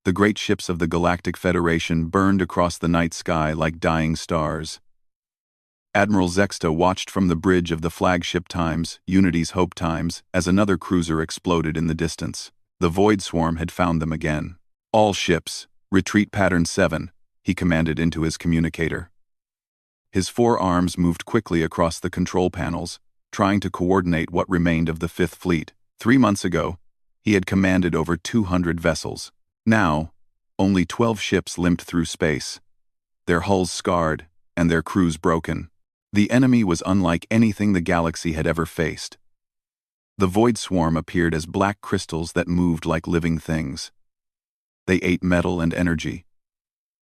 The great ships of the Galactic Federation burned across the night sky like dying stars. Admiral Zexta watched from the bridge of the flagship Times, Unity's Hope Times, as another cruiser exploded in the distance. The Void Swarm had found them again. All ships, retreat pattern 7, he commanded into his communicator. His 4 arms moved quickly across the control panels, trying to coordinate what remained of the Fifth Fleet. 3 months ago, he had commanded over 200 vessels. Now, only 12 ships limped through space, their hulls scarred and their crews broken. The enemy was unlike anything the galaxy had ever faced. The Void Swarm appeared as black crystals that moved like living things. They ate metal and energy,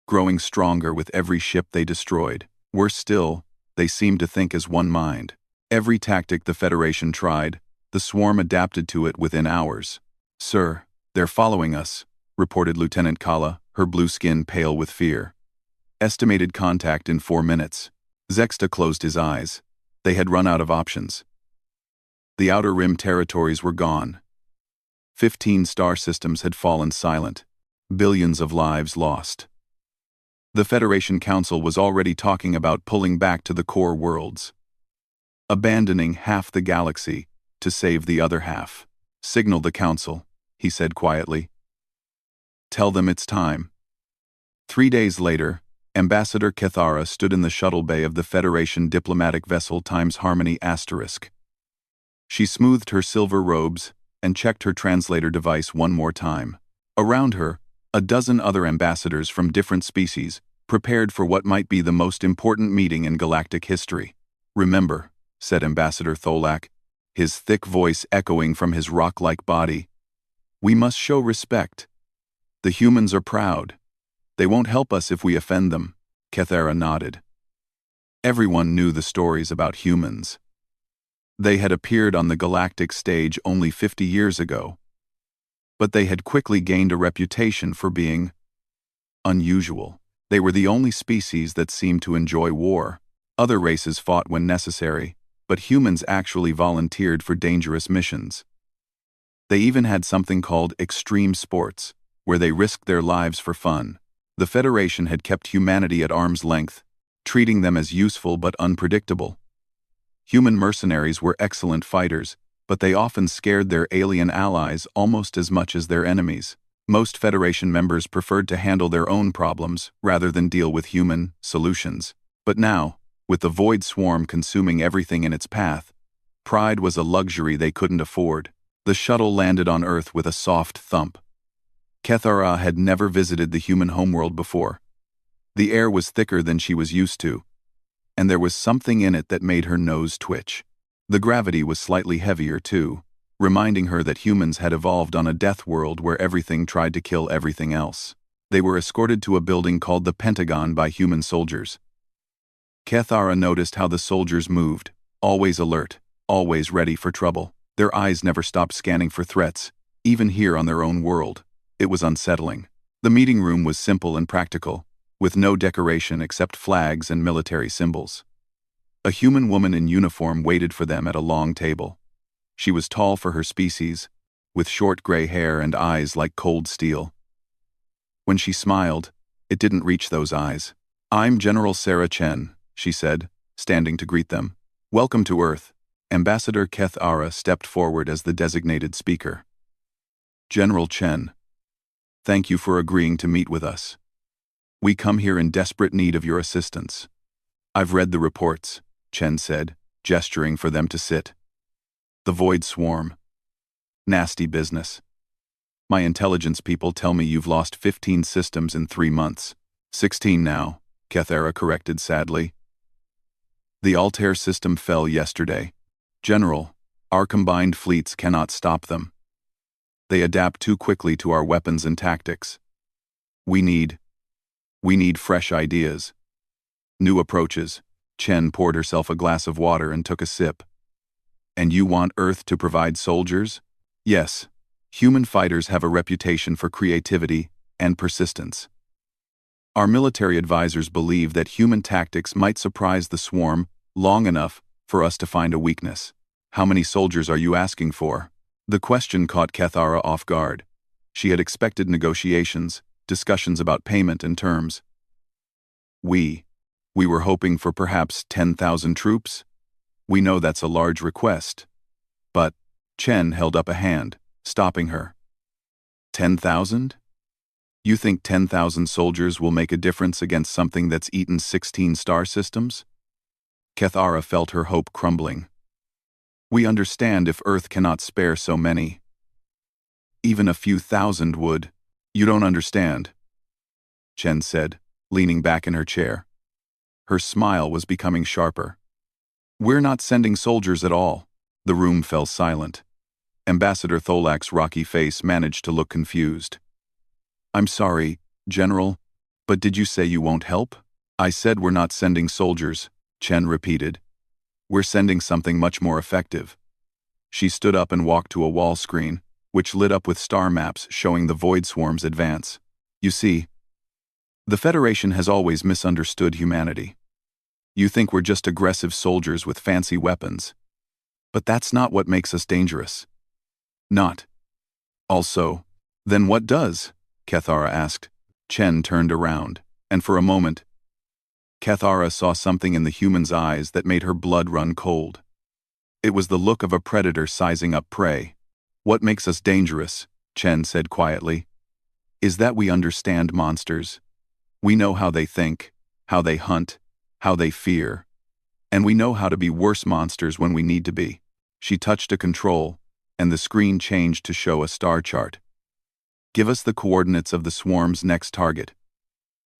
growing stronger with every ship they destroyed. Worse still, they seemed to think as one mind. Every tactic the Federation tried, the swarm adapted to it within hours. "Sir, they're following us," reported Lieutenant Kala, her blue skin pale with fear. "Estimated contact in 4 minutes." Zexta closed his eyes. They had run out of options. The Outer Rim territories were gone. 15 star systems had fallen silent. Billions of lives lost. The Federation Council was already talking about pulling back to the core worlds, abandoning half the galaxy to save the other half. "Signal the Council," he said quietly. "Tell them it's time." 3 days later, Ambassador Kethara stood in the shuttle bay of the Federation diplomatic vessel Times Harmony **. She smoothed her silver robes and checked her translator device one more time. Around her, a dozen other ambassadors from different species prepared for what might be the most important meeting in galactic history. "Remember," said Ambassador Tholak, his thick voice echoing from his rock-like body, "we must show respect. The humans are proud. They won't help us if we offend them." Kethara nodded. Everyone knew the stories about humans. They had appeared on the galactic stage only 50 years ago. But they had quickly gained a reputation for being unusual. They were the only species that seemed to enjoy war. Other races fought when necessary, but humans actually volunteered for dangerous missions. They even had something called extreme sports, where they risked their lives for fun. The Federation had kept humanity at arm's length, treating them as useful but unpredictable. Human mercenaries were excellent fighters, but they often scared their alien allies almost as much as their enemies. Most Federation members preferred to handle their own problems rather than deal with human solutions. But now, with the Void Swarm consuming everything in its path, pride was a luxury they couldn't afford. The shuttle landed on Earth with a soft thump. Kethara had never visited the human homeworld before. The air was thicker than she was used to, and there was something in it that made her nose twitch. The gravity was slightly heavier too, reminding her that humans had evolved on a death world where everything tried to kill everything else. They were escorted to a building called the Pentagon by human soldiers. Kethara noticed how the soldiers moved, always alert, always ready for trouble. Their eyes never stopped scanning for threats, even here on their own world. It was unsettling. The meeting room was simple and practical, with no decoration except flags and military symbols. A human woman in uniform waited for them at a long table. She was tall for her species, with short gray hair and eyes like cold steel. When she smiled, it didn't reach those eyes. "I'm General Sarah Chen," she said, standing to greet them. "Welcome to Earth." Ambassador Kethara stepped forward as the designated speaker. "General Chen, thank you for agreeing to meet with us. We come here in desperate need of your assistance." "I've read the reports," Chen said, gesturing for them to sit. "The Void Swarm. Nasty business. My intelligence people tell me you've lost 15 systems in 3 months. 16 now," Kethara corrected sadly. "The Altair system fell yesterday. General, our combined fleets cannot stop them. They adapt too quickly to our weapons and tactics. We need fresh ideas. New approaches." Chen poured herself a glass of water and took a sip. "And you want Earth to provide soldiers?" "Yes. Human fighters have a reputation for creativity and persistence. Our military advisors believe that human tactics might surprise the swarm long enough for us to find a weakness." "How many soldiers are you asking for?" The question caught Kethara off guard. She had expected negotiations, discussions about payment and terms. We were hoping for perhaps 10,000 troops. We know that's a large request. But Chen held up a hand, stopping her. 10,000? You think 10,000 soldiers will make a difference against something that's eaten 16 star systems? Kethara felt her hope crumbling. We understand if Earth cannot spare so many. Even a few thousand would. You don't understand, Chen said, leaning back in her chair. Her smile was becoming sharper. We're not sending soldiers at all. The room fell silent. Ambassador Tholak's rocky face managed to look confused. I'm sorry, General, but did you say you won't help? I said we're not sending soldiers, Chen repeated. We're sending something much more effective. She stood up and walked to a wall screen, which lit up with star maps showing the void swarms advance. You see, the Federation has always misunderstood humanity. You think we're just aggressive soldiers with fancy weapons. But that's not what makes us dangerous. Not. Also, then what does? Kethara asked. Chen turned around, and for a moment, Kethara saw something in the human's eyes that made her blood run cold. It was the look of a predator sizing up prey. What makes us dangerous, Chen said quietly, is that we understand monsters. We know how they think, how they hunt, how they fear. And we know how to be worse monsters when we need to be. She touched a control, and the screen changed to show a star chart. Give us the coordinates of the swarm's next target.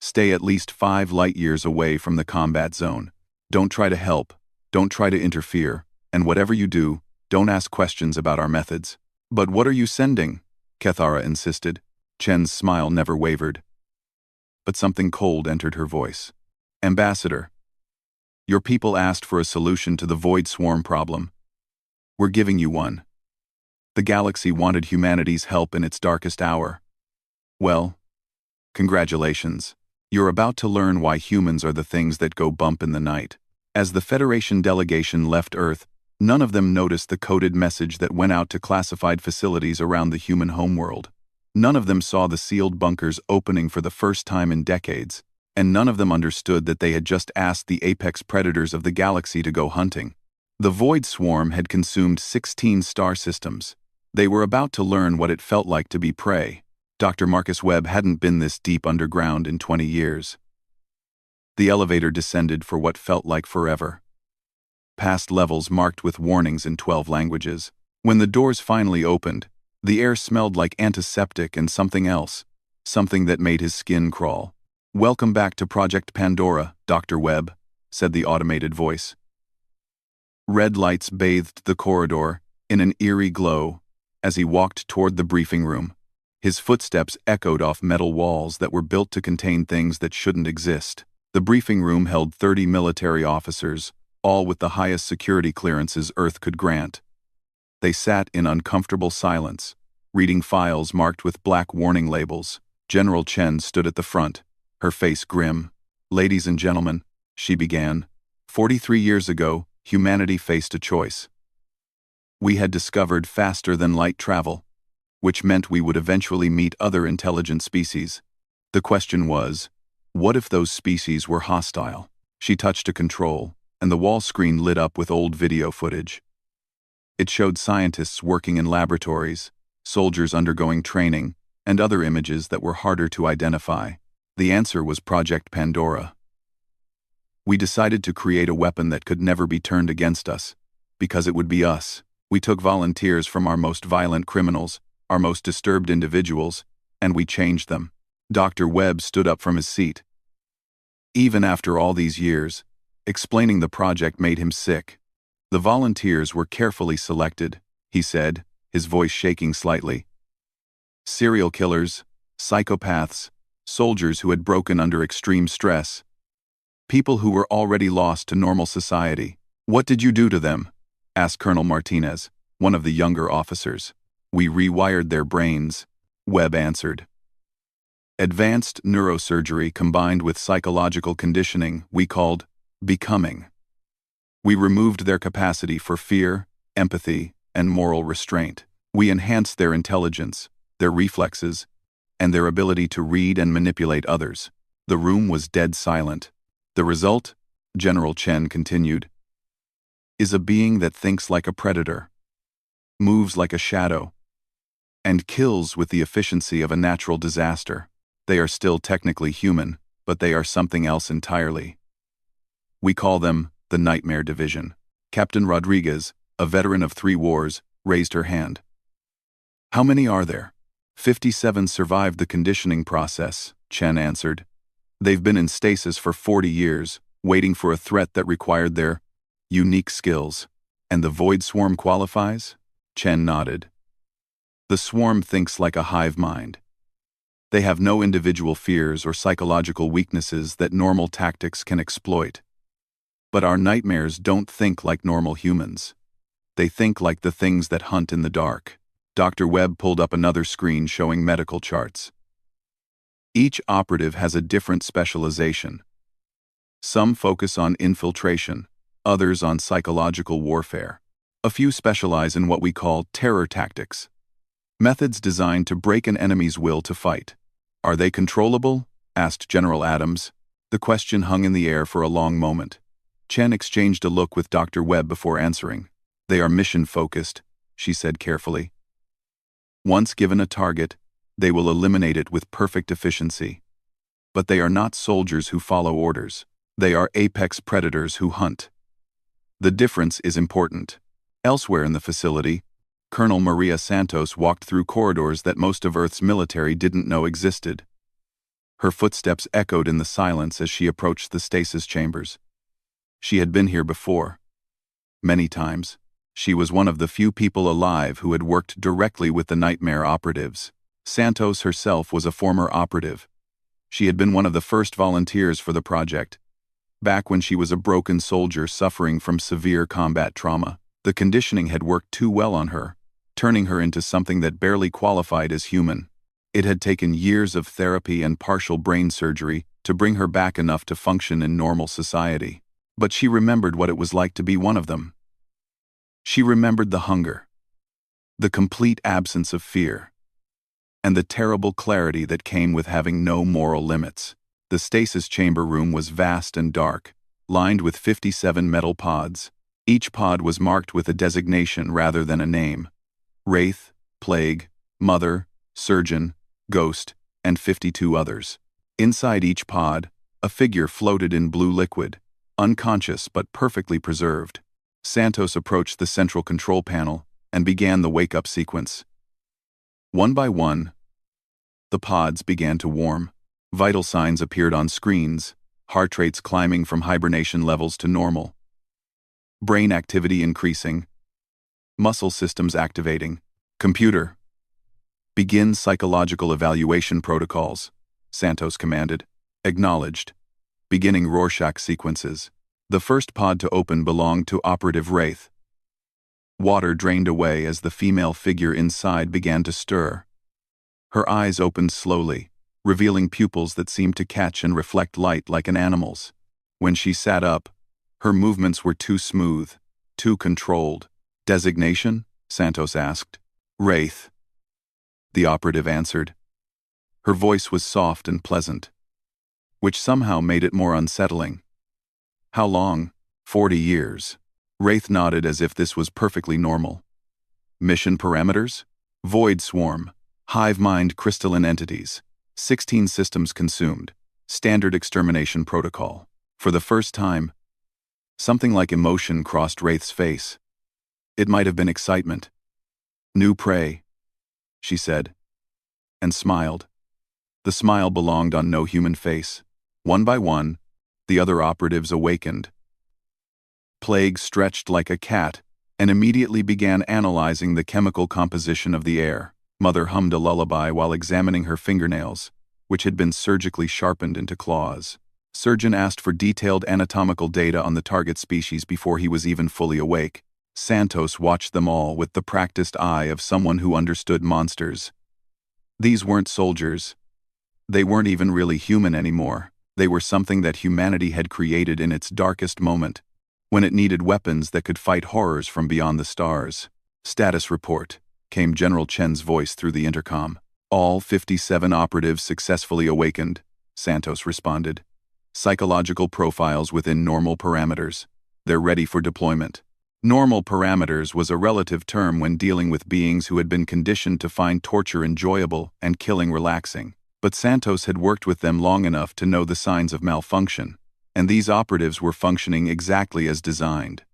Stay at least 5 light-years away from the combat zone. Don't try to help, don't try to interfere, and whatever you do, don't ask questions about our methods. But what are you sending? Kethara insisted. Chen's smile never wavered. But something cold entered her voice. Ambassador, your people asked for a solution to the void swarm problem. We're giving you one. The galaxy wanted humanity's help in its darkest hour. Well, congratulations. You're about to learn why humans are the things that go bump in the night. As the Federation delegation left Earth, none of them noticed the coded message that went out to classified facilities around the human homeworld. None of them saw the sealed bunkers opening for the first time in decades, and none of them understood that they had just asked the apex predators of the galaxy to go hunting. The Void Swarm had consumed 16 star systems. They were about to learn what it felt like to be prey. Dr. Marcus Webb hadn't been this deep underground in 20 years. The elevator descended for what felt like forever. Past levels marked with warnings in 12 languages. When the doors finally opened, the air smelled like antiseptic and something else, something that made his skin crawl. Welcome back to Project Pandora, Dr. Webb, said the automated voice. Red lights bathed the corridor in an eerie glow as he walked toward the briefing room. His footsteps echoed off metal walls that were built to contain things that shouldn't exist. The briefing room held 30 military officers, all with the highest security clearances Earth could grant. They sat in uncomfortable silence, reading files marked with black warning labels. General Chen stood at the front, her face grim. Ladies and gentlemen, she began, 43 years ago, humanity faced a choice. We had discovered faster-than-light travel, which meant we would eventually meet other intelligent species. The question was, what if those species were hostile? She touched a control, and the wall screen lit up with old video footage. It showed scientists working in laboratories, soldiers undergoing training, and other images that were harder to identify. The answer was Project Pandora. We decided to create a weapon that could never be turned against us, because it would be us. We took volunteers from our most violent criminals, our most disturbed individuals, and we changed them. Dr. Webb stood up from his seat. Even after all these years, explaining the project made him sick. The volunteers were carefully selected, he said, his voice shaking slightly. Serial killers, psychopaths, soldiers who had broken under extreme stress. People who were already lost to normal society. What did you do to them? Asked Colonel Martinez, one of the younger officers. We rewired their brains, Webb answered. Advanced neurosurgery combined with psychological conditioning we called becoming. We removed their capacity for fear, empathy, and moral restraint. We enhanced their intelligence, their reflexes, and their ability to read and manipulate others. The room was dead silent. The result, General Chen continued, is a being that thinks like a predator, moves like a shadow, and kills with the efficiency of a natural disaster. They are still technically human, but they are something else entirely. We call them the Nightmare Division. Captain Rodriguez, a veteran of 3 wars, raised her hand. How many are there? 57 survived the conditioning process, Chen answered. They've been in stasis for 40 years, waiting for a threat that required their unique skills. And the Void Swarm qualifies? Chen nodded. The swarm thinks like a hive mind. They have no individual fears or psychological weaknesses that normal tactics can exploit. But our nightmares don't think like normal humans. They think like the things that hunt in the dark. Dr. Webb pulled up another screen showing medical charts. Each operative has a different specialization. Some focus on infiltration, others on psychological warfare. A few specialize in what we call terror tactics, methods designed to break an enemy's will to fight. Are they controllable? Asked General Adams. The question hung in the air for a long moment. Chen exchanged a look with Dr. Webb before answering. They are mission-focused, she said carefully. Once given a target, they will eliminate it with perfect efficiency. But they are not soldiers who follow orders. They are apex predators who hunt. The difference is important. Elsewhere in the facility, Colonel Maria Santos walked through corridors that most of Earth's military didn't know existed. Her footsteps echoed in the silence as she approached the stasis chambers. She had been here before. Many times. She was one of the few people alive who had worked directly with the Nightmare operatives. Santos herself was a former operative. She had been one of the first volunteers for the project, back when she was a broken soldier suffering from severe combat trauma. The conditioning had worked too well on her, turning her into something that barely qualified as human. It had taken years of therapy and partial brain surgery to bring her back enough to function in normal society. But she remembered what it was like to be one of them. She remembered the hunger, the complete absence of fear, and the terrible clarity that came with having no moral limits. The stasis chamber room was vast and dark, lined with 57 metal pods. Each pod was marked with a designation rather than a name. Wraith, Plague, Mother, Surgeon, Ghost, and 52 others. Inside each pod, a figure floated in blue liquid, unconscious but perfectly preserved. Santos approached the central control panel and began the wake-up sequence. One by one, the pods began to warm. Vital signs appeared on screens, heart rates climbing from hibernation levels to normal. Brain activity increasing. Muscle systems activating. Computer, begin psychological evaluation protocols, Santos commanded. Acknowledged. Beginning Rorschach sequences. The first pod to open belonged to Operative Wraith. Water drained away as the female figure inside began to stir. Her eyes opened slowly, revealing pupils that seemed to catch and reflect light like an animal's. When she sat up, her movements were too smooth, too controlled. Designation? Santos asked. Wraith. The operative answered. Her voice was soft and pleasant, which somehow made it more unsettling. How long? 40 years. Wraith nodded as if this was perfectly normal. Mission parameters? Void Swarm. Hive mind crystalline entities. 16 systems consumed. Standard extermination protocol. For the first time, something like emotion crossed Wraith's face. It might have been excitement. New prey, she said, and smiled. The smile belonged on no human face. One by one, the other operatives awakened. Plague stretched like a cat and immediately began analyzing the chemical composition of the air. Mother hummed a lullaby while examining her fingernails, which had been surgically sharpened into claws. Surgeon asked for detailed anatomical data on the target species before he was even fully awake. Santos watched them all with the practiced eye of someone who understood monsters. These weren't soldiers. They weren't even really human anymore. They were something that humanity had created in its darkest moment, when it needed weapons that could fight horrors from beyond the stars. Status report, came General Chen's voice through the intercom. All 57 operatives successfully awakened, Santos responded. Psychological profiles within normal parameters. They're ready for deployment. Normal parameters was a relative term when dealing with beings who had been conditioned to find torture enjoyable and killing relaxing. But Santos had worked with them long enough to know the signs of malfunction, and these operatives were functioning exactly as designed.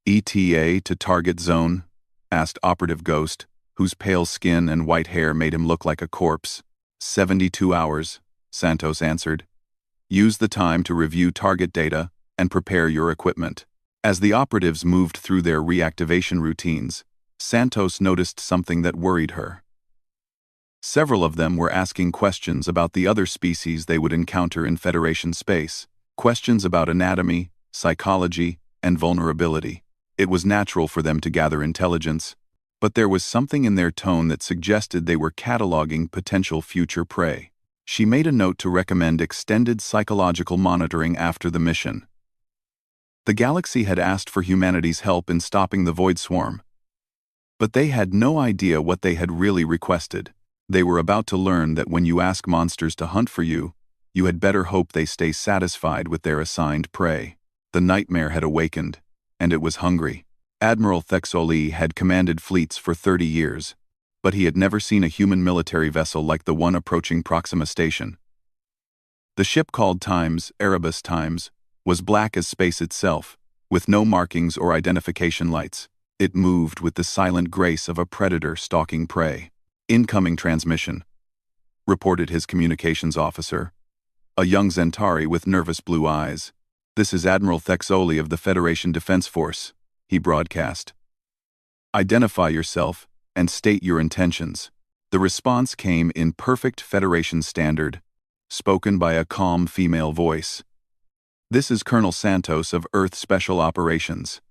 ETA to target zone? Asked Operative Ghost, whose pale skin and white hair made him look like a corpse. 72 hours, Santos answered. Use the time to review target data and prepare your equipment. As the operatives moved through their reactivation routines, Santos noticed something that worried her. Several of them were asking questions about the other species they would encounter in Federation space, questions about anatomy, psychology, and vulnerability. It was natural for them to gather intelligence, but there was something in their tone that suggested they were cataloging potential future prey. She made a note to recommend extended psychological monitoring after the mission. The galaxy had asked for humanity's help in stopping the Void Swarm, but they had no idea what they had really requested. They were about to learn that when you ask monsters to hunt for you, you had better hope they stay satisfied with their assigned prey. The nightmare had awakened, and it was hungry. Admiral Thexoli had commanded fleets for 30 years, but he had never seen a human military vessel like the one approaching Proxima Station. The ship called Times, Erebus Times, was black as space itself, with no markings or identification lights. It moved with the silent grace of a predator stalking prey. Incoming transmission, reported his communications officer, a young Zentari with nervous blue eyes. This is Admiral Thexoli of the Federation Defense Force, he broadcast. Identify yourself and state your intentions. The response came in perfect Federation standard, spoken by a calm female voice. This is Colonel Santos of Earth Special Operations.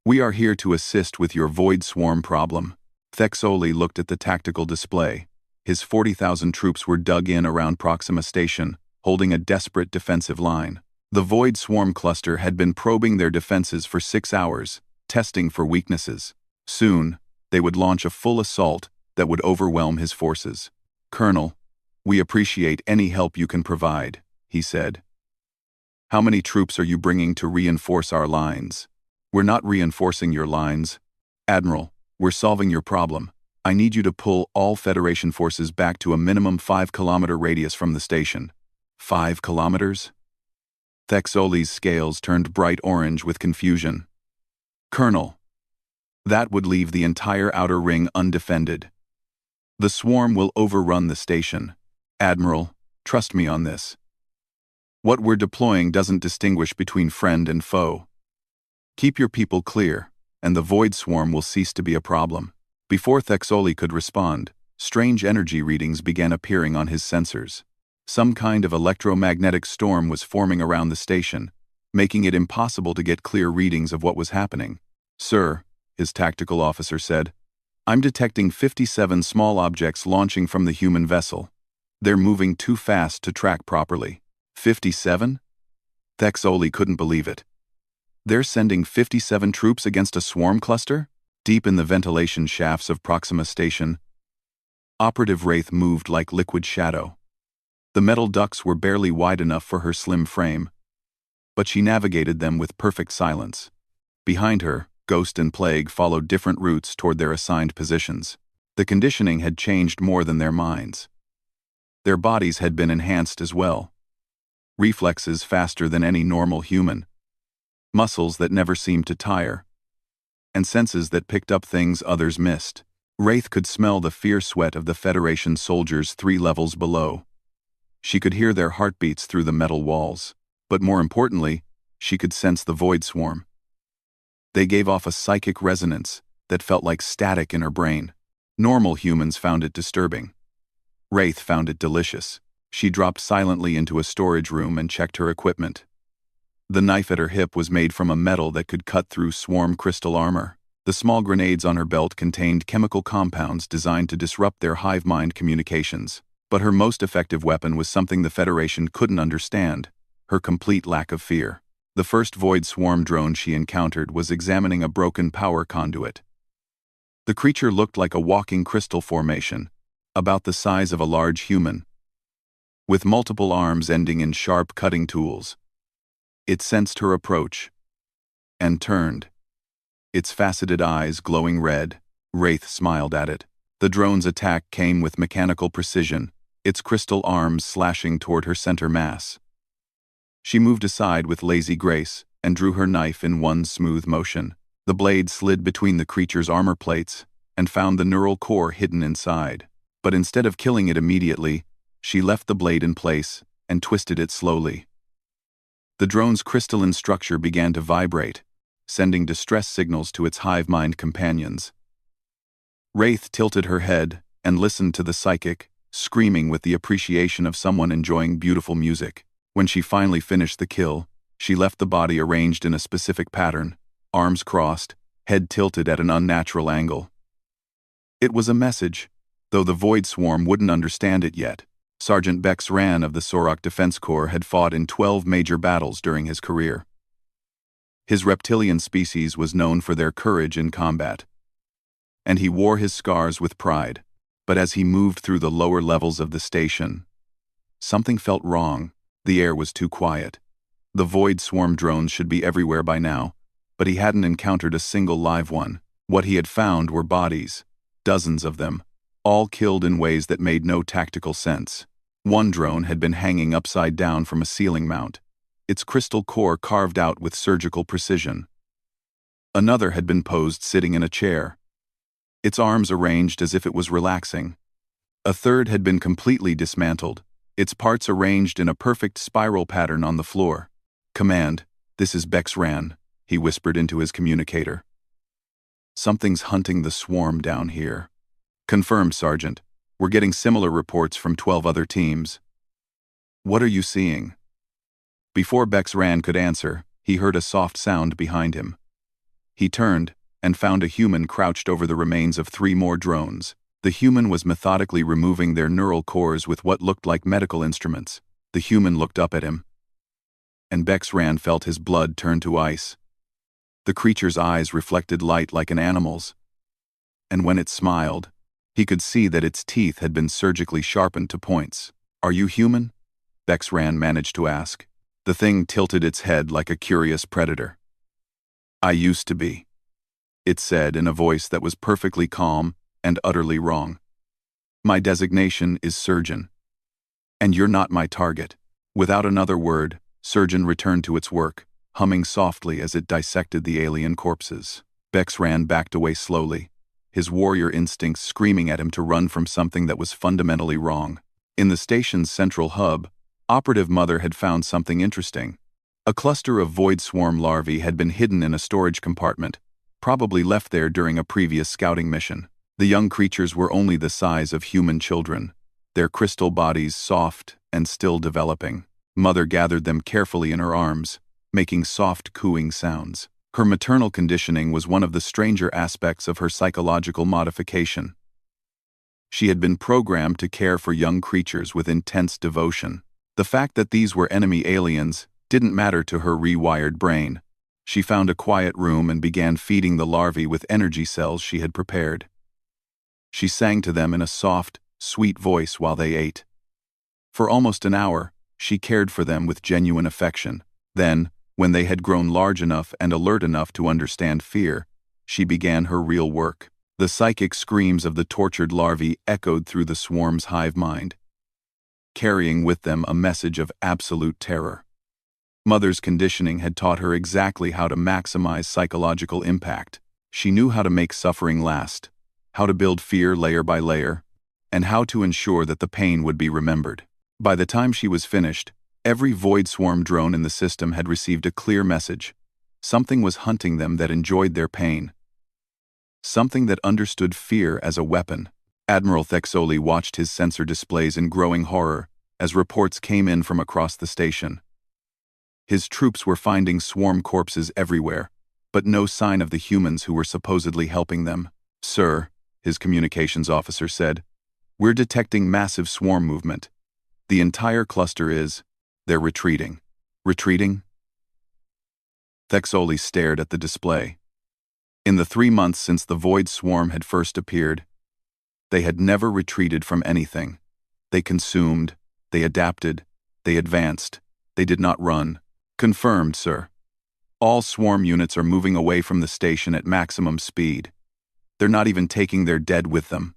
We are here to assist with your Void Swarm problem. Thexoli looked at the tactical display. His 40,000 troops were dug in around Proxima Station, holding a desperate defensive line. The Void Swarm cluster had been probing their defenses for 6 hours, testing for weaknesses. Soon, they would launch a full assault that would overwhelm his forces. Colonel, we appreciate any help you can provide, he said. How many troops are you bringing to reinforce our lines? We're not reinforcing your lines. Admiral, we're solving your problem. I need you to pull all Federation forces back to a minimum 5-kilometer radius from the station. 5 kilometers? Thexoli's scales turned bright orange with confusion. Colonel, that would leave the entire outer ring undefended. The swarm will overrun the station. Admiral, trust me on this. What we're deploying doesn't distinguish between friend and foe. Keep your people clear, and the Void Swarm will cease to be a problem. Before Thexoli could respond, strange energy readings began appearing on his sensors. Some kind of electromagnetic storm was forming around the station, making it impossible to get clear readings of what was happening. Sir, his tactical officer said, I'm detecting 57 small objects launching from the human vessel. They're moving too fast to track properly. 57? Thexoli couldn't believe it. They're sending 57 troops against a swarm cluster? Deep in the ventilation shafts of Proxima Station, Operative Wraith moved like liquid shadow. The metal ducts were barely wide enough for her slim frame, but she navigated them with perfect silence. Behind her, Ghost and Plague followed different routes toward their assigned positions. The conditioning had changed more than their minds. Their bodies had been enhanced as well. Reflexes faster than any normal human. Muscles that never seemed to tire. And senses that picked up things others missed. Wraith could smell the fierce sweat of the Federation soldiers 3 levels below. She could hear their heartbeats through the metal walls. But more importantly, she could sense the Void Swarm. They gave off a psychic resonance that felt like static in her brain. Normal humans found it disturbing. Wraith found it delicious. She dropped silently into a storage room and checked her equipment. The knife at her hip was made from a metal that could cut through swarm crystal armor. The small grenades on her belt contained chemical compounds designed to disrupt their hive mind communications. But her most effective weapon was something the Federation couldn't understand: her complete lack of fear. The first Void Swarm drone she encountered was examining a broken power conduit. The creature looked like a walking crystal formation, about the size of a large human, with multiple arms ending in sharp cutting tools. It sensed her approach and turned, its faceted eyes glowing red. Wraith smiled at it. The drone's attack came with mechanical precision, its crystal arms slashing toward her center mass. She moved aside with lazy grace and drew her knife in one smooth motion. The blade slid between the creature's armor plates and found the neural core hidden inside. But instead of killing it immediately, she left the blade in place and twisted it slowly. The drone's crystalline structure began to vibrate, sending distress signals to its hive-mind companions. Wraith tilted her head and listened to the psychic, screaming with the appreciation of someone enjoying beautiful music. When she finally finished the kill, she left the body arranged in a specific pattern, arms crossed, head tilted at an unnatural angle. It was a message, though the Void Swarm wouldn't understand it yet. Sergeant Bex Ran of the Sorok Defense Corps had fought in 12 major battles during his career. His reptilian species was known for their courage in combat, and he wore his scars with pride. But as he moved through the lower levels of the station, something felt wrong. The air was too quiet. The Void Swarm drones should be everywhere by now, but he hadn't encountered a single live one. What he had found were bodies, dozens of them, all killed in ways that made no tactical sense. One drone had been hanging upside down from a ceiling mount, its crystal core carved out with surgical precision. Another had been posed sitting in a chair, its arms arranged as if it was relaxing. A third had been completely dismantled, its parts arranged in a perfect spiral pattern on the floor. "Command, this is Bex Ran," he whispered into his communicator. "Something's hunting the swarm down here." "Confirmed, Sergeant. We're getting similar reports from 12 other teams." "What are you seeing?" Before Bex Ran could answer, he heard a soft sound behind him. He turned and found a human crouched over the remains of 3 more drones. The human was methodically removing their neural cores with what looked like medical instruments. The human looked up at him, and Bex Ran felt his blood turn to ice. The creature's eyes reflected light like an animal's, and when it smiled, he could see that its teeth had been surgically sharpened to points. "Are you human?" Bex Ran managed to ask. The thing tilted its head like a curious predator. "I used to be," it said in a voice that was perfectly calm and utterly wrong. "My designation is Surgeon, and you're not my target." Without another word, Surgeon returned to its work, humming softly as it dissected the alien corpses. Bex Ran backed away slowly, his warrior instincts screaming at him to run from something that was fundamentally wrong. In the station's central hub, Operative Mother had found something interesting. A cluster of Void Swarm larvae had been hidden in a storage compartment, probably left there during a previous scouting mission. The young creatures were only the size of human children, their crystal bodies soft and still developing. Mother gathered them carefully in her arms, making soft cooing sounds. Her maternal conditioning was one of the stranger aspects of her psychological modification. She had been programmed to care for young creatures with intense devotion. The fact that these were enemy aliens didn't matter to her rewired brain. She found a quiet room and began feeding the larvae with energy cells she had prepared. She sang to them in a soft, sweet voice while they ate. For almost an hour, she cared for them with genuine affection. Then, when they had grown large enough and alert enough to understand fear, she began her real work. The psychic screams of the tortured larvae echoed through the swarm's hive mind, carrying with them a message of absolute terror. Mother's conditioning had taught her exactly how to maximize psychological impact. She knew how to make suffering last, how to build fear layer by layer, and how to ensure that the pain would be remembered. By the time she was finished, every Void Swarm drone in the system had received a clear message. Something was hunting them that enjoyed their pain. Something that understood fear as a weapon. Admiral Thexoli watched his sensor displays in growing horror as reports came in from across the station. His troops were finding swarm corpses everywhere, but no sign of the humans who were supposedly helping them. "Sir," his communications officer said, "we're detecting massive swarm movement. The entire cluster is... they're retreating." "Retreating?" Thexoli stared at the display. In the 3 months since the Void Swarm had first appeared, They had never retreated from anything. They consumed, they adapted, they advanced. They did not run. Confirmed, sir. All swarm units are moving away from the station at maximum speed. They're not even taking their dead with them.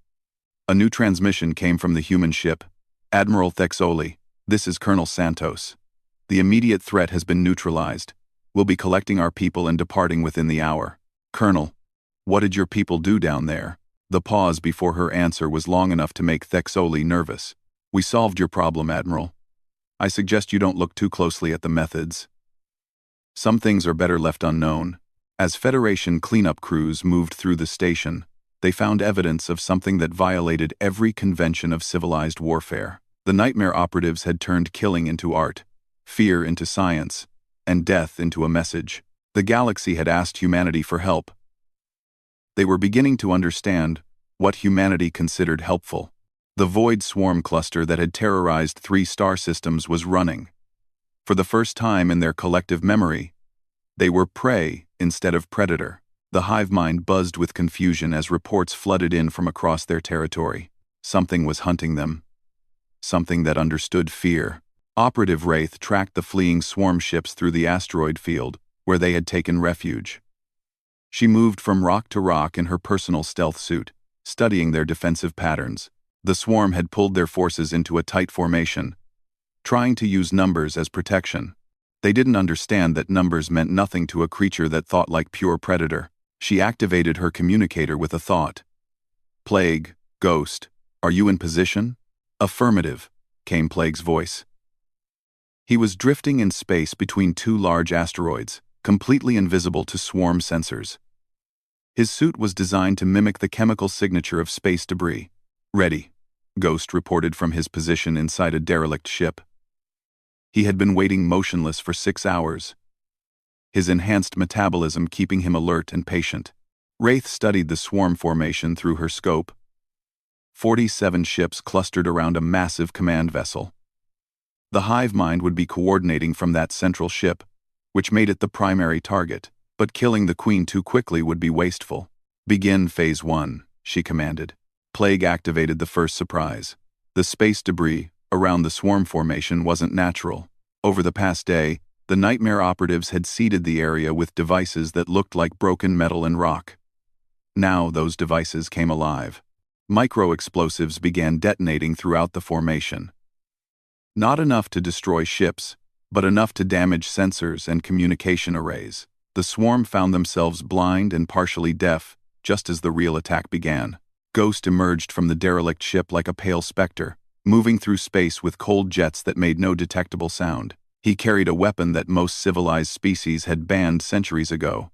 A new transmission came from the human ship. Admiral Thexoli, this is Colonel Santos. The immediate threat has been neutralized. We'll be collecting our people and departing within the hour. Colonel, what did your people do down there? The pause before her answer was long enough to make Thexoli nervous. We solved your problem, Admiral. I suggest you don't look too closely at the methods. Some things are better left unknown. As Federation cleanup crews moved through the station, they found evidence of something that violated every convention of civilized warfare. The nightmare operatives had turned killing into art, fear into science, and death into a message. The galaxy had asked humanity for help. They were beginning to understand what humanity considered helpful. The void swarm cluster that had terrorized 3 star systems was running. For the first time in their collective memory, they were prey instead of predator. The hive mind buzzed with confusion as reports flooded in from across their territory. Something was hunting them. Something that understood fear. Operative Wraith tracked the fleeing swarm ships through the asteroid field, where they had taken refuge. She moved from rock to rock in her personal stealth suit, studying their defensive patterns. The swarm had pulled their forces into a tight formation, trying to use numbers as protection. They didn't understand that numbers meant nothing to a creature that thought like pure predator. She activated her communicator with a thought. Plague, Ghost, are you in position? Affirmative, came Plague's voice. He was drifting in space between 2 large asteroids, completely invisible to swarm sensors. His suit was designed to mimic the chemical signature of space debris. Ready, Ghost reported from his position inside a derelict ship. He had been waiting motionless for 6 hours, his enhanced metabolism keeping him alert and patient. Wraith studied the swarm formation through her scope. 47 ships clustered around a massive command vessel. The hive mind would be coordinating from that central ship, which made it the primary target, but killing the queen too quickly would be wasteful. Begin Phase 1, she commanded. Plague activated the first surprise. The space debris around the swarm formation wasn't natural. Over the past day, the nightmare operatives had seeded the area with devices that looked like broken metal and rock. Now those devices came alive. Micro-explosives began detonating throughout the formation. Not enough to destroy ships, but enough to damage sensors and communication arrays. The swarm found themselves blind and partially deaf, just as the real attack began. Ghost emerged from the derelict ship like a pale specter, moving through space with cold jets that made no detectable sound. He carried a weapon that most civilized species had banned centuries ago.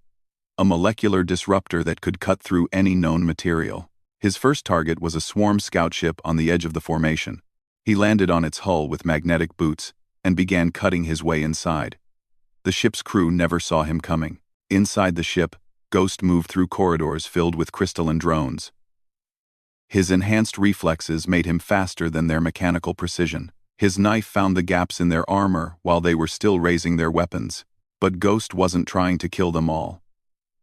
A molecular disruptor that could cut through any known material. His first target was a swarm scout ship on the edge of the formation. He landed on its hull with magnetic boots and began cutting his way inside. The ship's crew never saw him coming. Inside the ship, Ghost moved through corridors filled with crystalline drones. His enhanced reflexes made him faster than their mechanical precision. His knife found the gaps in their armor while they were still raising their weapons. But Ghost wasn't trying to kill them all.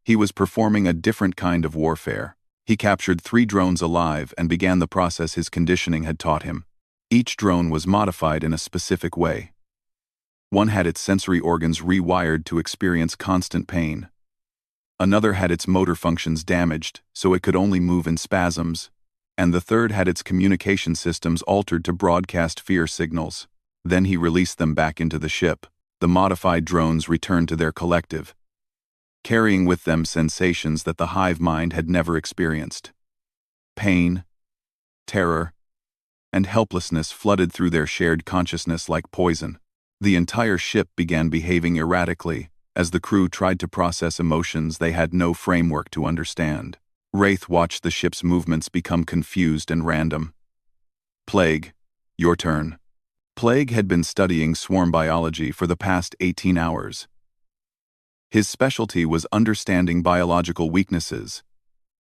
He was performing a different kind of warfare. He captured 3 drones alive and began the process his conditioning had taught him. Each drone was modified in a specific way. One had its sensory organs rewired to experience constant pain. Another had its motor functions damaged, so it could only move in spasms. And the third had its communication systems altered to broadcast fear signals. Then he released them back into the ship. The modified drones returned to their collective, carrying with them sensations that the hive mind had never experienced. Pain, terror, and helplessness flooded through their shared consciousness like poison. The entire ship began behaving erratically as the crew tried to process emotions they had no framework to understand. Wraith watched the ship's movements become confused and random. Plague, your turn. Plague had been studying swarm biology for the past 18 hours. His specialty was understanding biological weaknesses,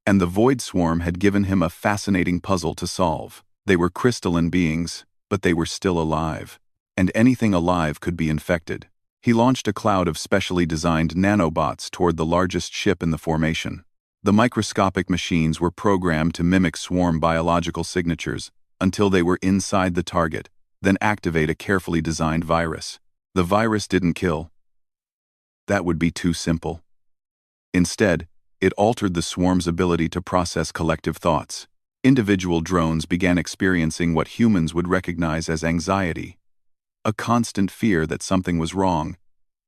and the void swarm had given him a fascinating puzzle to solve. They were crystalline beings, but they were still alive, and anything alive could be infected. He launched a cloud of specially designed nanobots toward the largest ship in the formation. The microscopic machines were programmed to mimic swarm biological signatures until they were inside the target, then activate a carefully designed virus. The virus didn't kill. That would be too simple. Instead, it altered the swarm's ability to process collective thoughts. Individual drones began experiencing what humans would recognize as anxiety, a constant fear that something was wrong,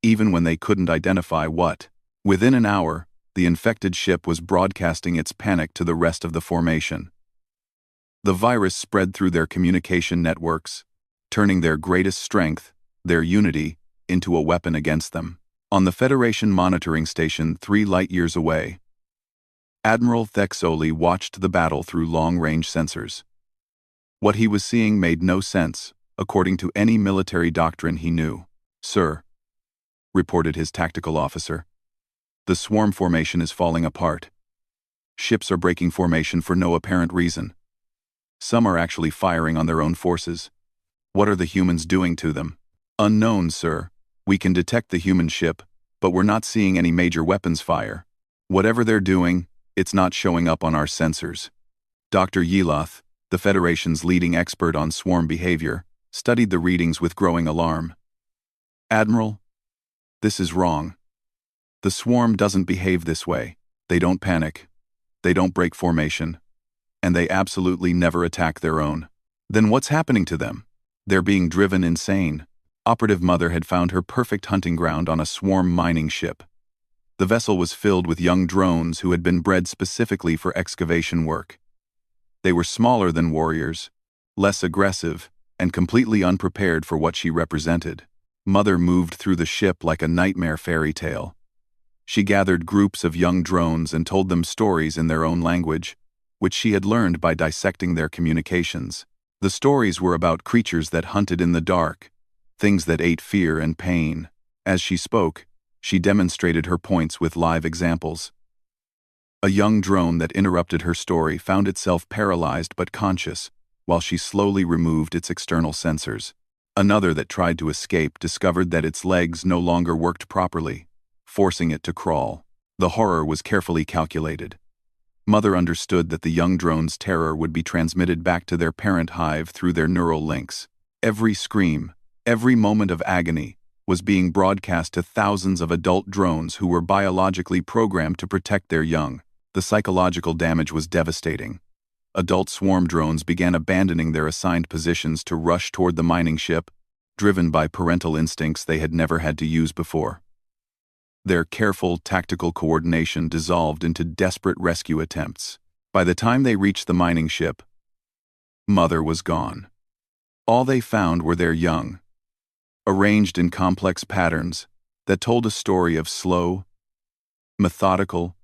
even when they couldn't identify what. Within an hour, the infected ship was broadcasting its panic to the rest of the formation. The virus spread through their communication networks, turning their greatest strength, their unity, into a weapon against them. On the Federation monitoring station 3 light-years away, Admiral Thexoli watched the battle through long-range sensors. What he was seeing made no sense, according to any military doctrine he knew. "Sir," reported his tactical officer, "the swarm formation is falling apart. Ships are breaking formation for no apparent reason. Some are actually firing on their own forces. What are the humans doing to them?" "Unknown, sir. We can detect the human ship, but we're not seeing any major weapons fire. Whatever they're doing, it's not showing up on our sensors." Dr. Yeloth, the Federation's leading expert on swarm behavior, studied the readings with growing alarm. "Admiral, this is wrong. The swarm doesn't behave this way. They don't panic. They don't break formation. And they absolutely never attack their own." "Then what's happening to them?" "They're being driven insane." Operative Mother had found her perfect hunting ground on a swarm mining ship. The vessel was filled with young drones who had been bred specifically for excavation work. They were smaller than warriors, less aggressive, and completely unprepared for what she represented. Mother moved through the ship like a nightmare fairy tale. She gathered groups of young drones and told them stories in their own language, which she had learned by dissecting their communications. The stories were about creatures that hunted in the dark, things that ate fear and pain. As she spoke, she demonstrated her points with live examples. A young drone that interrupted her story found itself paralyzed but conscious, while she slowly removed its external sensors. Another that tried to escape discovered that its legs no longer worked properly, forcing it to crawl. The horror was carefully calculated. Mother understood that the young drone's terror would be transmitted back to their parent hive through their neural links. Every scream, every moment of agony, was being broadcast to thousands of adult drones who were biologically programmed to protect their young. The psychological damage was devastating. Adult swarm drones began abandoning their assigned positions to rush toward the mining ship, driven by parental instincts they had never had to use before. Their careful, tactical coordination dissolved into desperate rescue attempts. By the time they reached the mining ship, Mother was gone. All they found were their young, arranged in complex patterns that told a story of slow, methodical,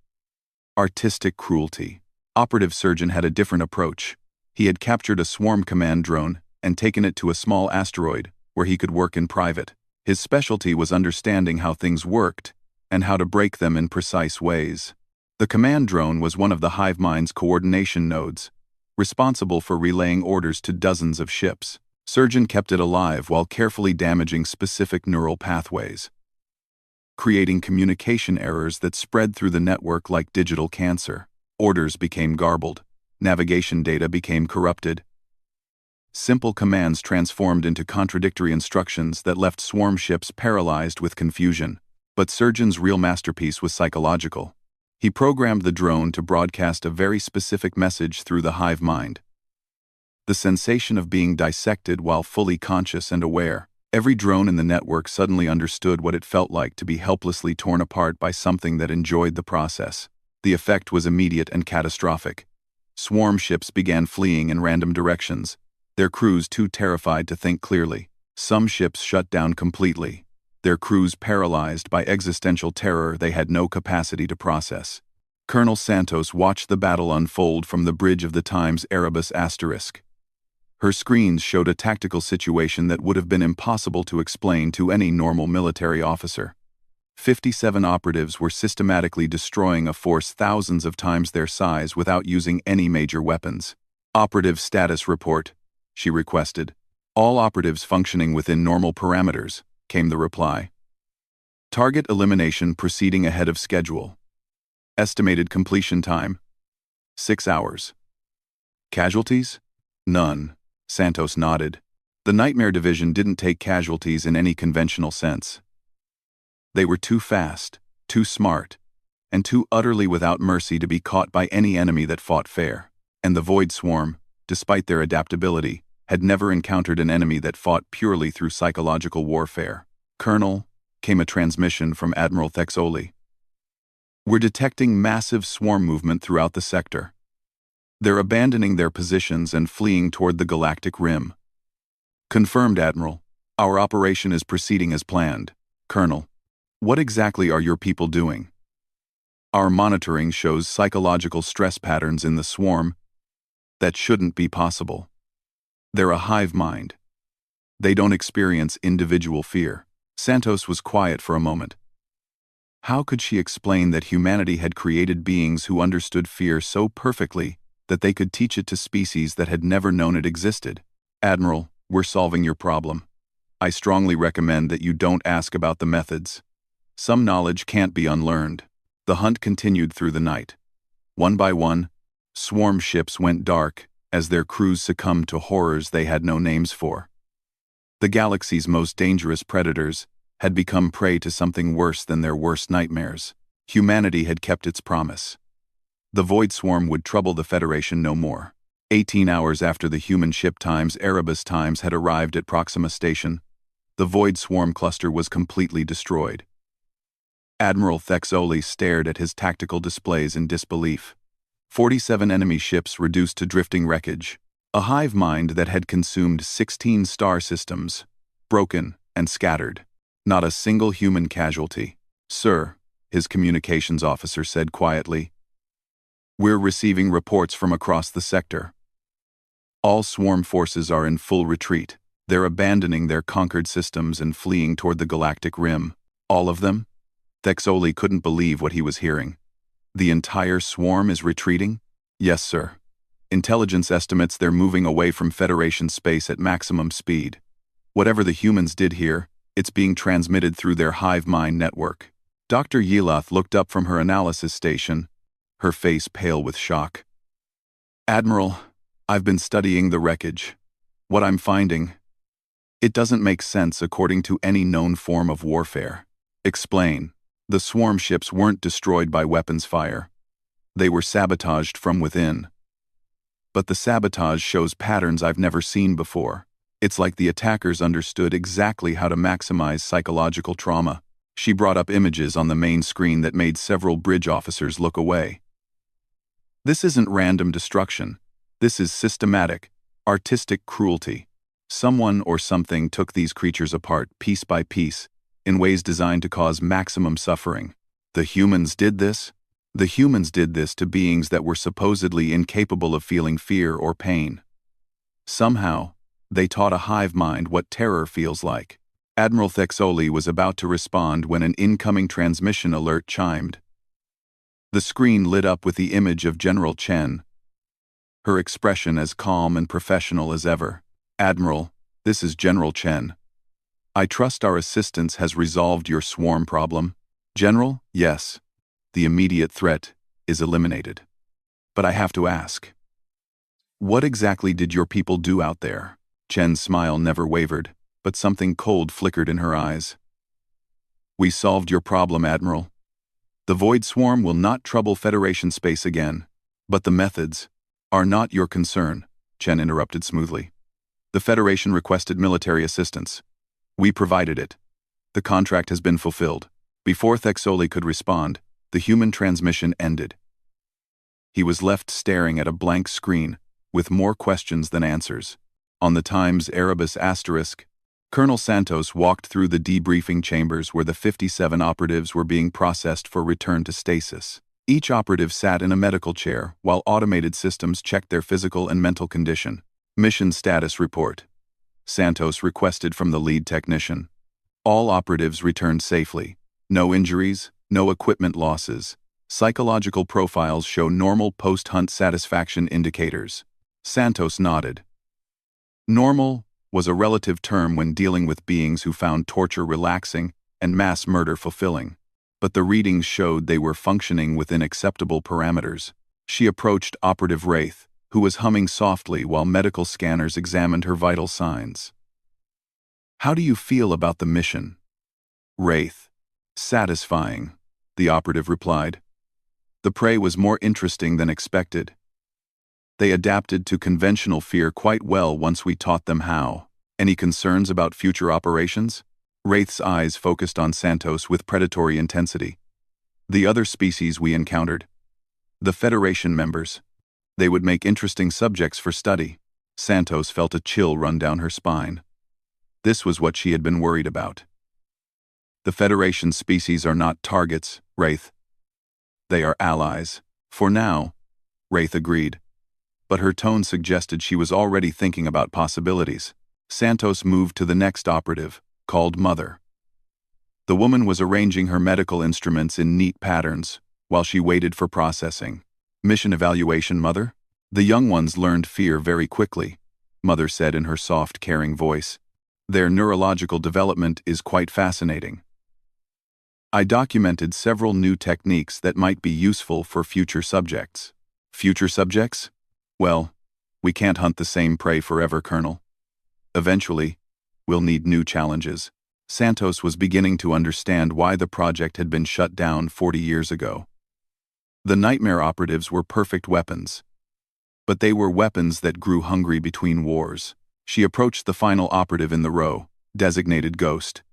artistic cruelty. Operative Surgeon had a different approach. He had captured a swarm command drone and taken it to a small asteroid where he could work in private. His specialty was understanding how things worked and how to break them in precise ways. The command drone was one of the hive mind's coordination nodes, responsible for relaying orders to dozens of ships. Surgeon kept it alive while carefully damaging specific neural pathways, creating communication errors that spread through the network like digital cancer. Orders became garbled. Navigation data became corrupted. Simple commands transformed into contradictory instructions that left swarm ships paralyzed with confusion. But Surgeon's real masterpiece was psychological. He programmed the drone to broadcast a very specific message through the hive mind. The sensation of being dissected while fully conscious and aware. Every drone in the network suddenly understood what it felt like to be helplessly torn apart by something that enjoyed the process. The effect was immediate and catastrophic. Swarm ships began fleeing in random directions, their crews too terrified to think clearly. Some ships shut down completely, their crews paralyzed by existential terror they had no capacity to process. Colonel Santos watched the battle unfold from the bridge of the Times Erebus asterisk. Her screens showed a tactical situation that would have been impossible to explain to any normal military officer. 57 operatives were systematically destroying a force thousands of times their size without using any major weapons. "Operative status report," she requested. "All operatives functioning within normal parameters," came the reply. "Target elimination proceeding ahead of schedule." Estimated completion time: 6 hours. Casualties? None. Santos nodded. The Nightmare Division didn't take casualties in any conventional sense. They were too fast, too smart, and too utterly without mercy to be caught by any enemy that fought fair. And the Void Swarm, despite their adaptability, had never encountered an enemy that fought purely through psychological warfare. "Colonel," came a transmission from Admiral Thexoli. "We're detecting massive swarm movement throughout the sector. They're abandoning their positions and fleeing toward the galactic rim." "Confirmed, Admiral. Our operation is proceeding as planned." "Colonel, what exactly are your people doing?" "Our monitoring shows psychological stress patterns in the swarm that shouldn't be possible. They're a hive mind. They don't experience individual fear." Santos was quiet for a moment. How could she explain that humanity had created beings who understood fear so perfectly that they could teach it to species that had never known it existed? "Admiral, we're solving your problem. I strongly recommend that you don't ask about the methods. Some knowledge can't be unlearned." The hunt continued through the night. One by one, swarm ships went dark as their crews succumbed to horrors they had no names for. The galaxy's most dangerous predators had become prey to something worse than their worst nightmares. Humanity had kept its promise. The Void Swarm would trouble the Federation no more. 18 hours after the human ship Times Erebus Times had arrived at Proxima Station, the Void Swarm cluster was completely destroyed. Admiral Thexoli stared at his tactical displays in disbelief. 47 enemy ships reduced to drifting wreckage. A hive mind that had consumed 16 star systems, broken and scattered. Not a single human casualty. "Sir," his communications officer said quietly, "we're receiving reports from across the sector. All swarm forces are in full retreat. They're abandoning their conquered systems and fleeing toward the galactic rim." "All of them?" Thexoli couldn't believe what he was hearing. "The entire swarm is retreating?" "Yes, sir. Intelligence estimates they're moving away from Federation space at maximum speed. Whatever the humans did here, it's being transmitted through their hive mind network." Dr. Yeloth looked up from her analysis station, her face pale with shock. "Admiral, I've been studying the wreckage. What I'm finding, it doesn't make sense according to any known form of warfare." "Explain." "The swarm ships weren't destroyed by weapons fire. They were sabotaged from within. But the sabotage shows patterns I've never seen before. It's like the attackers understood exactly how to maximize psychological trauma." She brought up images on the main screen that made several bridge officers look away. "This isn't random destruction. This is systematic, artistic cruelty. Someone or something took these creatures apart piece by piece, in ways designed to cause maximum suffering. The humans did this? The humans did this to beings that were supposedly incapable of feeling fear or pain. Somehow, they taught a hive mind what terror feels like." Admiral Thexoli was about to respond when an incoming transmission alert chimed. The screen lit up with the image of General Chen, her expression as calm and professional as ever. "Admiral, this is General Chen. I trust our assistance has resolved your swarm problem." "General, yes. The immediate threat is eliminated. But I have to ask, what exactly did your people do out there?" Chen's smile never wavered, but something cold flickered in her eyes. "We solved your problem, Admiral. The Void Swarm will not trouble Federation space again. But the methods are not your concern," Chen interrupted smoothly. "The Federation requested military assistance. We provided it. The contract has been fulfilled." Before Thexoli could respond, the human transmission ended. He was left staring at a blank screen, with more questions than answers. On the Times Erebus asterisk, Colonel Santos walked through the debriefing chambers where the 57 operatives were being processed for return to stasis. Each operative sat in a medical chair while automated systems checked their physical and mental condition. "Mission status report," Santos requested from the lead technician. "All operatives returned safely. No injuries, no equipment losses. Psychological profiles show normal post-hunt satisfaction indicators." Santos nodded. Normal was a relative term when dealing with beings who found torture relaxing and mass murder fulfilling. but the readings showed they were functioning within acceptable parameters. She approached Operative Wraith, who was humming softly while medical scanners examined her vital signs. "How do you feel about the mission?" "Wraith. Satisfying," the operative replied. "The prey was more interesting than expected. They adapted to conventional fear quite well once we taught them how. Any concerns about future operations?" Wraith's eyes focused on Santos with predatory intensity. "The other species we encountered? The Federation members. They would make interesting subjects for study." Santos felt a chill run down her spine. This was what she had been worried about. "The Federation species are not targets, Wraith. They are allies. For now," Wraith agreed. But her tone suggested she was already thinking about possibilities. Santos moved to the next operative, called Mother. The woman was arranging her medical instruments in neat patterns, while she waited for processing. "Mission evaluation, Mother?" "The young ones learned fear very quickly," Mother said in her soft, caring voice. "Their neurological development is quite fascinating. I documented several new techniques that might be useful for future subjects." "Future subjects? Well, we can't hunt the same prey forever, Colonel. Eventually, we'll need new challenges." Santos was beginning to understand why the project had been shut down 40 years ago. The nightmare operatives were perfect weapons. But they were weapons that grew hungry between wars. She approached the final operative in the row, designated Ghost.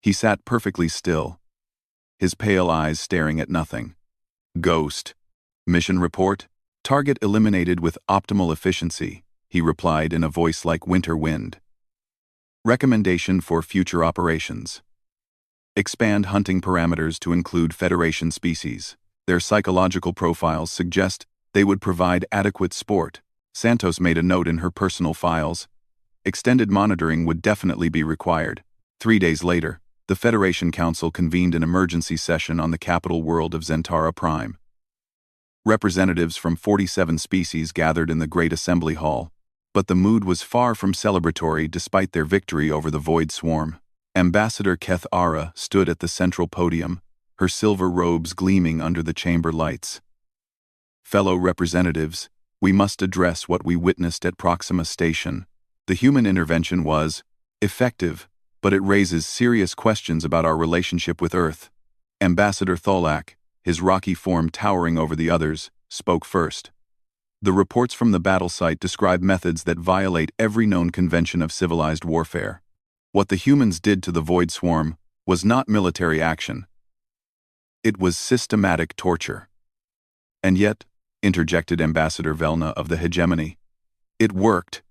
He sat perfectly still, his pale eyes staring at nothing. "Ghost. Mission report? Target eliminated with optimal efficiency," he replied in a voice like winter wind. "Recommendation for future operations. Expand hunting parameters to include Federation species. Their psychological profiles suggest they would provide adequate sport." Santos made a note in her personal files. Extended monitoring would definitely be required. 3 days later, the Federation Council convened an emergency session on the capital world of Zentara Prime. Representatives from 47 species gathered in the Great Assembly Hall, but the mood was far from celebratory despite their victory over the Void Swarm. Ambassador Keth Ara stood at the central podium, her silver robes gleaming under the chamber lights. "Fellow representatives, we must address what we witnessed at Proxima Station. The human intervention was effective, but it raises serious questions about our relationship with Earth." Ambassador Tholak, his rocky form towering over the others, spoke first. "The reports from the battle site describe methods that violate every known convention of civilized warfare. What the humans did to the Void Swarm was not military action. It was systematic torture." "And yet," interjected Ambassador Velna of the Hegemony, "it worked.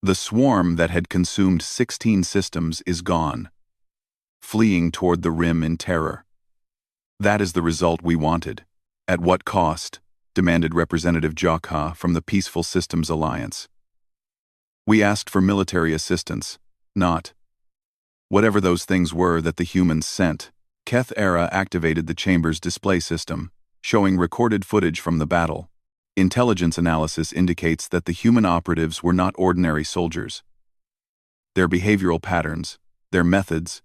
The swarm that had consumed 16 systems is gone, fleeing toward the rim in terror. That is the result we wanted." "At what cost?" demanded Representative Jokha from the Peaceful Systems Alliance. "We asked for military assistance, not whatever those things were that the humans sent." Keth Ara activated the chamber's display system, showing recorded footage from the battle. Intelligence analysis indicates that the human operatives were not ordinary soldiers. Their behavioral patterns, their methods,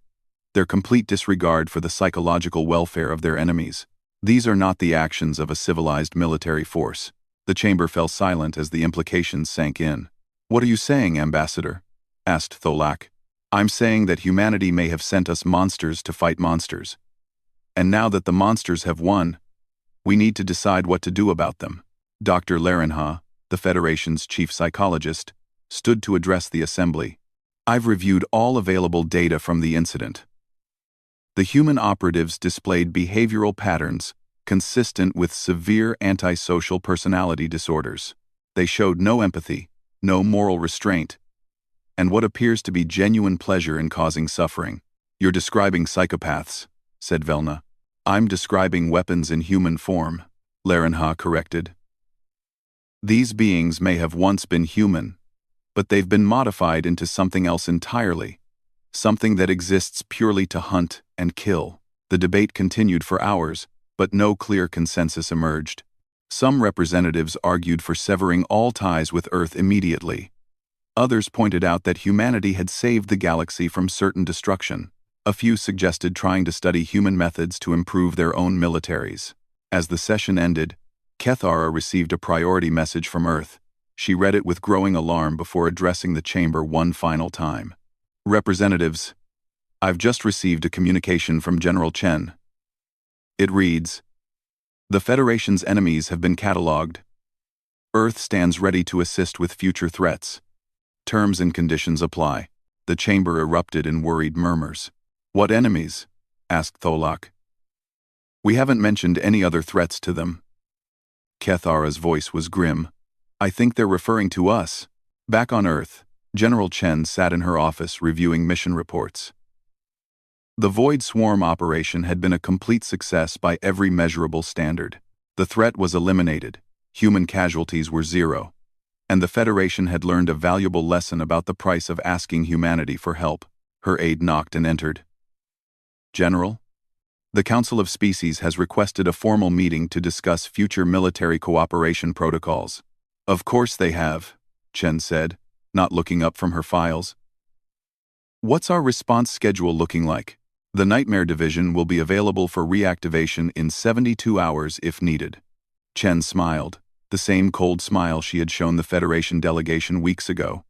their complete disregard for the psychological welfare of their enemies. These are not the actions of a civilized military force. The chamber fell silent as the implications sank in. "What are you saying, Ambassador?" asked Tholak. "I'm saying that humanity may have sent us monsters to fight monsters. And now that the monsters have won, we need to decide what to do about them." Dr. Larenha, the Federation's chief psychologist, stood to address the assembly. "I've reviewed all available data from the incident. The human operatives displayed behavioral patterns consistent with severe antisocial personality disorders. They showed no empathy, no moral restraint, and what appears to be genuine pleasure in causing suffering." "You're describing psychopaths," said Velna. "I'm describing weapons in human form," Larenha corrected. "These beings may have once been human, but they've been modified into something else entirely, something that exists purely to hunt and kill." The debate continued for hours, but no clear consensus emerged. Some representatives argued for severing all ties with Earth immediately. Others pointed out that humanity had saved the galaxy from certain destruction. A few suggested trying to study human methods to improve their own militaries. As the session ended, Kethara received a priority message from Earth. She read it with growing alarm before addressing the chamber one final time. Representatives, I've just received a communication from General Chen. It reads, the Federation's enemies have been catalogued. Earth stands ready to assist with future threats. Terms and conditions apply. The chamber erupted in worried murmurs. What enemies? Asked Tholok. We haven't mentioned any other threats to them. Kethara's voice was grim. I think they're referring to us. Back on Earth, General Chen sat in her office reviewing mission reports. The Void Swarm operation had been a complete success by every measurable standard. The threat was eliminated, human casualties were zero, and the Federation had learned a valuable lesson about the price of asking humanity for help. Her aide knocked and entered. General, the Council of Species has requested a formal meeting to discuss future military cooperation protocols. Of course they have, Chen said, not looking up from her files. What's our response schedule looking like? The Nightmare Division will be available for reactivation in 72 hours if needed. Chen smiled, the same cold smile she had shown the Federation delegation weeks ago.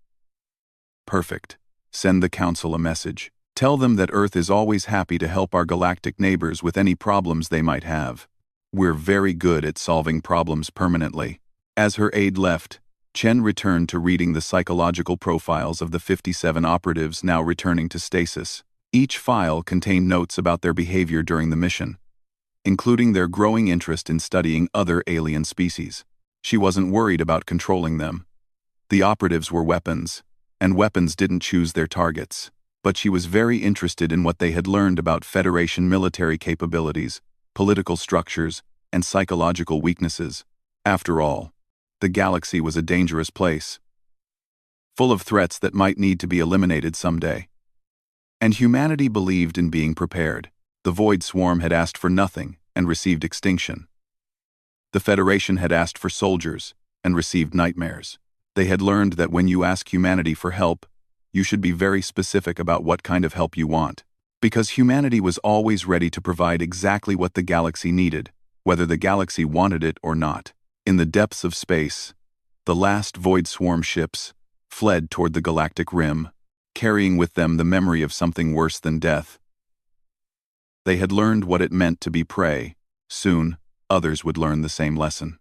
Perfect. Send the Council a message. Tell them that Earth is always happy to help our galactic neighbors with any problems they might have. We're very good at solving problems permanently. As her aide left, Chen returned to reading the psychological profiles of the 57 operatives now returning to stasis. Each file contained notes about their behavior during the mission, including their growing interest in studying other alien species. She wasn't worried about controlling them. The operatives were weapons, and weapons didn't choose their targets. But she was very interested in what they had learned about Federation military capabilities, political structures, and psychological weaknesses. After all, the galaxy was a dangerous place, full of threats that might need to be eliminated someday. And humanity believed in being prepared. The Void Swarm had asked for nothing and received extinction. The Federation had asked for soldiers and received nightmares. They had learned that when you ask humanity for help, you should be very specific about what kind of help you want, because humanity was always ready to provide exactly what the galaxy needed, whether the galaxy wanted it or not. In the depths of space, the last Void Swarm ships fled toward the galactic rim, carrying with them the memory of something worse than death. They had learned what it meant to be prey. Soon, others would learn the same lesson.